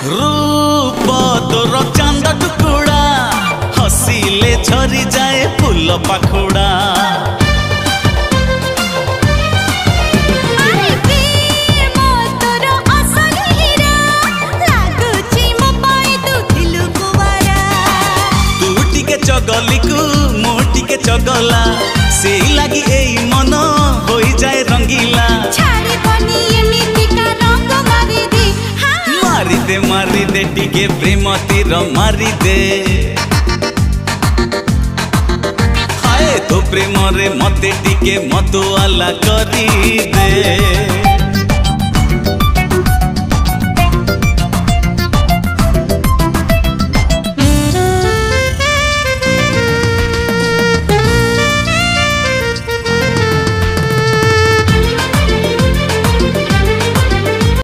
रूप तोर चांद टुकुड़ा हसिले झरी जाए फूल पाखुड़ा चगली को मोटी के चगला से लगी ए मन हो जाए रंगीला मारी दे टिके प्रेम तीर मारी दे हाय तो प्रेम रे मते टिके मतुआला करी दे।